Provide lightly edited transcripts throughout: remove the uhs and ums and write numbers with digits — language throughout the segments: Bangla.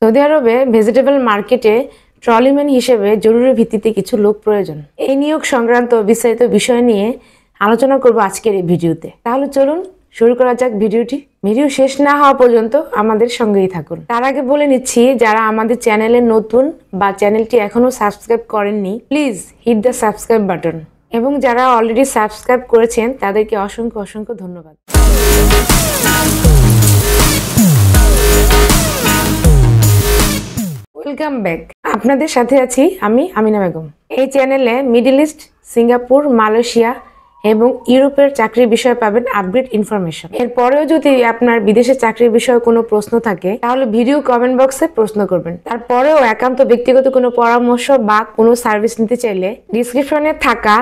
সৌদি আরবে ভেজিটেবল মার্কেটে ট্রলিম্যান হিসেবে জরুরি ভিত্তিতে কিছু লোক প্রয়োজন। এই নিয়োগ সংক্রান্ত বিস্তারিত বিষয় নিয়ে আলোচনা করব আজকের এই ভিডিওতে। তাহলে চলুন শুরু করা যাক ভিডিওটি। ভিডিও শেষ না হওয়া পর্যন্ত আমাদের সঙ্গেই থাকুন। তার আগে বলে নিচ্ছি, যারা আমাদের চ্যানেলে নতুন বা চ্যানেলটি এখনো সাবস্ক্রাইব করেননি, please hit the subscribe button, এবং যারা অলরেডি সাবস্ক্রাইব করেছেন তাদেরকে অসংখ্য অসংখ্য ধন্যবাদ। Welcome back. আপনাদের সাথে আছি আমি আমিনা বেগম। এই চ্যানেলে মিডল ইস্ট, সিঙ্গাপুর, মালয়েশিয়া এবং ইউরোপের চাকরির বিষয়ে পাবেন আপডেট ইনফরমেশন। এরপরেও যদি আপনার বিদেশে চাকরির বিষয়ে কোনো প্রশ্ন থাকে তাহলে ভিডিও কমেন্ট বক্সে প্রশ্ন করবেন। তারপরেও একান্ত ব্যক্তিগত কোনো পরামর্শ বা কোনো সার্ভিস নিতে চাইলে ডিসক্রিপশনে থাকা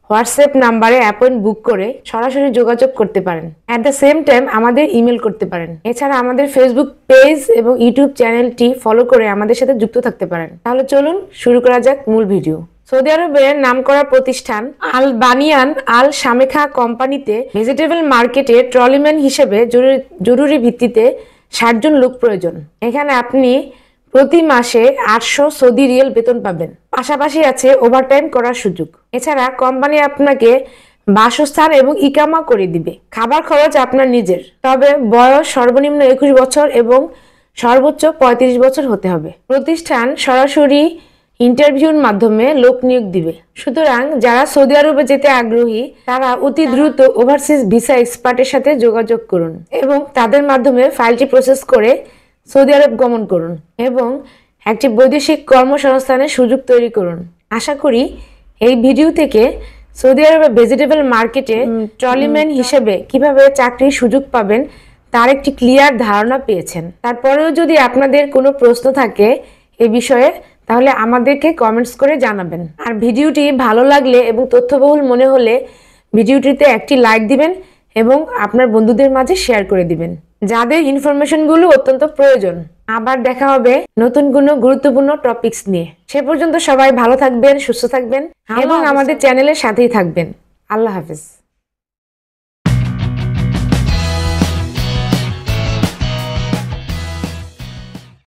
হোয়াটসঅ্যাপ নাম্বারে অ্যাপয়েন্ট বুক করে সরাসরি যোগাযোগ করতে পারেন। অ্যাট দ্য সেম টাইম আমাদের ইমেল করতে পারেন। এছাড়া আমাদের ফেসবুক পেজ এবং ইউটিউব চ্যানেলটি ফলো করে আমাদের সাথে যুক্ত থাকতে পারেন। তাহলে চলুন শুরু করা যাক মূল ভিডিও। সৌদি আরবের নামকরা প্রতিষ্ঠান আল বানিয়ান আল শামেখা কোম্পানিতে ভেজিটেবল মার্কেটে ট্রলিম্যান হিসেবে জরুরি ভিত্তিতে 60 জন লোক প্রয়োজন। এখানে আপনি প্রতি মাসে 800 সৌদি রিয়াল বেতন পাবেন। পাশাপাশি আছে ওভারটাইম করার সুযোগ। এছাড়া কোম্পানি আপনাকে বাসস্থান এবং ইকামা করে দিবে। খাবার খরচ আপনার নিজের, তবে বয়স সর্বনিম্ন 21 বছর এবং সর্বোচ্চ 35 বছর হতে হবে। প্রতিষ্ঠান সরাসরি ইন্টারভিউর মাধ্যমে লোক নিয়োগ দিবে। সুতরাং যারা সৌদি আরবে যেতে আগ্রহী তারা অতি দ্রুত ওভারসিজ ভিসা এক্সপার্টের সাথে যোগাযোগ করুন এবং তাদের মাধ্যমে ফাইলটি প্রসেস করে সৌদি আরব গমন করুন এবং একটি বৈদেশিক কর্মসংস্থানের সুযোগ তৈরি করুন। আশা করি এই ভিডিও থেকে সৌদি আরবের ভেজিটেবল মার্কেটে ট্রলিম্যান হিসেবে কিভাবে চাকরির সুযোগ পাবেন তার একটি ক্লিয়ার ধারণা পেয়েছেন। তারপরেও যদি আপনাদের কোনো প্রশ্ন থাকে এই বিষয়ে তাহলে আমাদেরকে কমেন্টস করে জানাবেন। আর ভিডিওটি ভালো লাগলে এবং তথ্যবহুল মনে হলে ভিডিওটিতে একটি লাইক দিবেন এবং আপনার বন্ধুদের মাঝে শেয়ার করে দিবেন যাদের ইনফরমেশনগুলো অত্যন্ত প্রয়োজন। আবার দেখা হবে নতুন কোনো গুরুত্বপূর্ণ টপিকস নিয়ে। সে পর্যন্ত সবাই ভালো থাকবেন, সুস্থ থাকবেন এবং আমাদের চ্যানেলের সাথেই থাকবেন। আল্লাহ হাফেজ।